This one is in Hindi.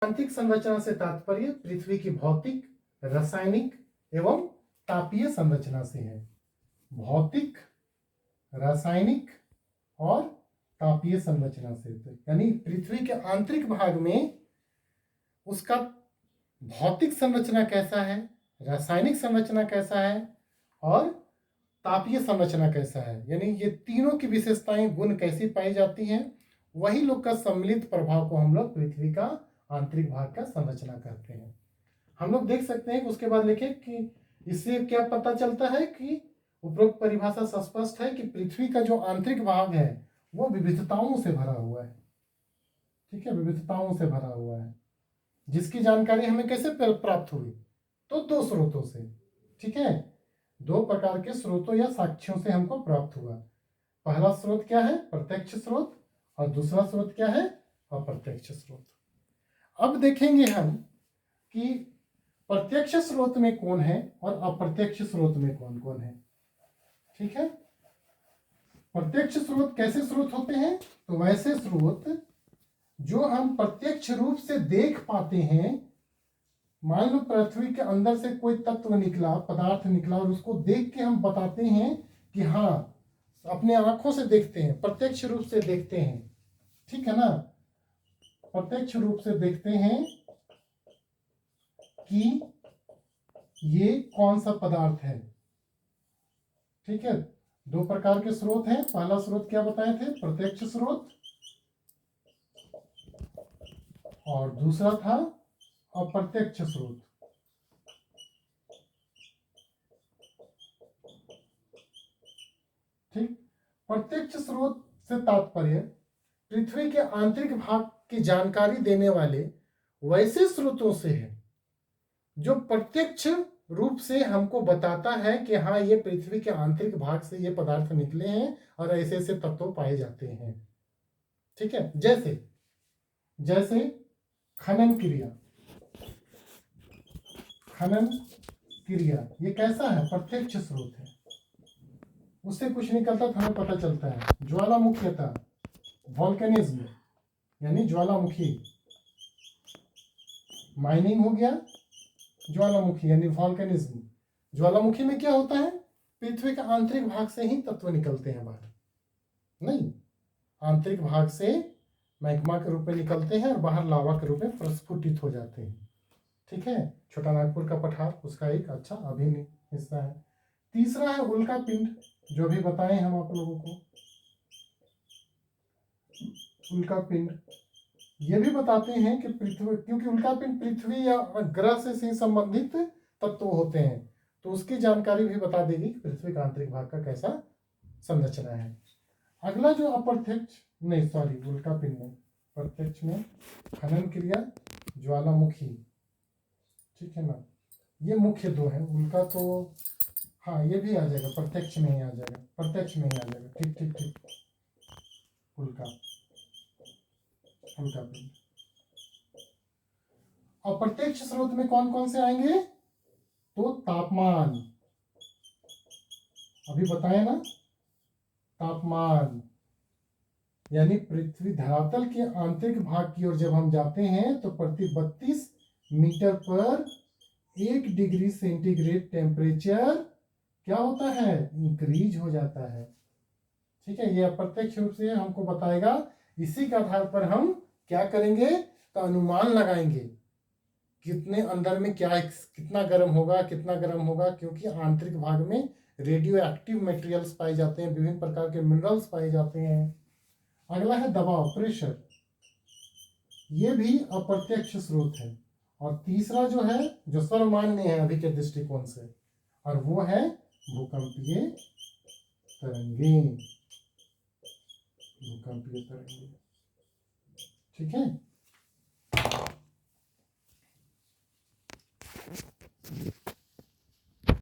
आंतरिक संरचना से तात्पर्य पृथ्वी की भौतिक, रासायनिक एवं तापीय संरचना से है। भौतिक, रासायनिक और तापीय संरचना से, यानी पृथ्वी के आंतरिक भाग में उसका भौतिक संरचना कैसा है, रासायनिक संरचना कैसा है और तापीय संरचना कैसा है, यानी ये तीनों की विशेषताएं, गुण कैसी पाई जाती हैं, वही लोग का सम्मिलित प्रभाव को हम लोग पृथ्वी का आंतरिक भाग का संरचना कहते हैं। हम लोग देख सकते हैं कि उसके बाद लिखे कि इससे क्या पता चलता है कि उपरोक्त परिभाषा से स्पष्ट है कि पृथ्वी का जो आंतरिक भाग है वो विविधताओं से भरा हुआ है। ठीक है, विविधताओं से भरा हुआ है, जिसकी जानकारी हमें कैसे प्राप्त हुई, तो दो स्रोतों से। ठीक है, दो प्रकार के स्रोतों या साक्ष्यों से हमको प्राप्त हुआ। पहला स्रोत क्या है, प्रत्यक्ष स्रोत, और दूसरा स्रोत क्या है, अप्रत्यक्ष स्रोत। अब देखेंगे हम कि प्रत्यक्ष स्रोत में कौन है और अप्रत्यक्ष स्रोत में कौन कौन है। ठीक है, प्रत्यक्ष स्रोत कैसे स्रोत होते हैं, तो वैसे स्रोत जो हम प्रत्यक्ष रूप से देख पाते हैं। मान लो पृथ्वी के अंदर से कोई तत्व निकला, पदार्थ निकला, और उसको देख के हम बताते हैं कि हाँ, अपने आंखों से देखते हैं, प्रत्यक्ष रूप से देखते हैं। ठीक है ना, प्रत्यक्ष रूप से देखते हैं कि ये कौन सा पदार्थ है। ठीक है, दो प्रकार के स्रोत हैं। पहला स्रोत क्या बताए थे, प्रत्यक्ष स्रोत, और दूसरा था अप्रत्यक्ष स्रोत। ठीक, प्रत्यक्ष स्रोत से तात्पर्य पृथ्वी के आंतरिक भाग की जानकारी देने वाले वैसे स्रोतों से है जो प्रत्यक्ष रूप से हमको बताता है कि हाँ, ये पृथ्वी के आंतरिक भाग से ये पदार्थ निकले हैं और ऐसे ऐसे तत्व पाए जाते हैं। ठीक है, जैसे जैसे खनन क्रिया, खनन क्रिया ये कैसा है, प्रत्यक्ष स्रोत है। उससे कुछ निकलता था, हमें पता चलता है। ज्वालामुखीता, वॉल्केनिज्म, यानी ज्वालामुखी, माइनिंग हो गया, ज्वालामुखी यानी वॉल्केनिज्म। ज्वालामुखी में क्या होता है, पृथ्वी के आंतरिक भाग से ही तत्व निकलते हैं बाहर, नहीं, आंतरिक भाग से मैग्मा के रूप में निकलते हैं और बाहर लावा के रूप में प्रस्फुटित हो जाते हैं। ठीक है, छोटा नागपुर का पठार उसका एक अच्छा अभिन्न हिस्सा है। तीसरा है उल्का पिंड, जो भी बताए हम आप लोगों को। उल्का पिंड ये भी बताते हैं कि पृथ्वी, क्योंकि उल्का पिंड पृथ्वी या ग्रह से संबंधित तत्व होते हैं, तो उसकी जानकारी भी बता देगी कि पृथ्वी का आंतरिक भाग का कैसा संरचना है। अगला जो अप्रत्यक्ष, नहीं सॉरी, उल्का पिंड में, प्रत्यक्ष में खनन क्रिया, ज्वालामुखी। ठीक है ना, ये मुख्य दो है। उल्का तो हाँ, ये भी आ जाएगा, प्रत्यक्ष में ही आ जाएगा, प्रत्यक्ष में ही आ जाएगा। ठीक ठीक ठीक, उल्का, उल्का पिंड। अप्रत्यक्ष स्रोत में कौन कौन से आएंगे, तो तापमान, अभी बताया ना, तापमान, यानी पृथ्वी धरातल के आंतरिक भाग की ओर जब हम जाते हैं तो प्रति 32 मीटर पर 1 डिग्री सेंटीग्रेड टेम्परेचर क्या होता है, इंक्रीज हो जाता है। ठीक है, ये अप्रत्यक्ष रूप से हमको बताएगा। इसी के आधार पर हम क्या करेंगे, तो अनुमान लगाएंगे कितने अंदर में क्या, कितना गर्म होगा, कितना गर्म होगा, क्योंकि आंतरिक भाग में रेडियो एक्टिव मटेरियल्स पाए जाते हैं, विभिन्न प्रकार के मिनरल्स पाए जाते हैं। अगला है दबाव, प्रेशर, ये भी अप्रत्यक्ष स्रोत है। और तीसरा जो है, जो सर्वमान्य है अभी के दृष्टिकोण से, और वो है भूकंपीय तरंगें, भूकंपीय तरंगें। ठीक है।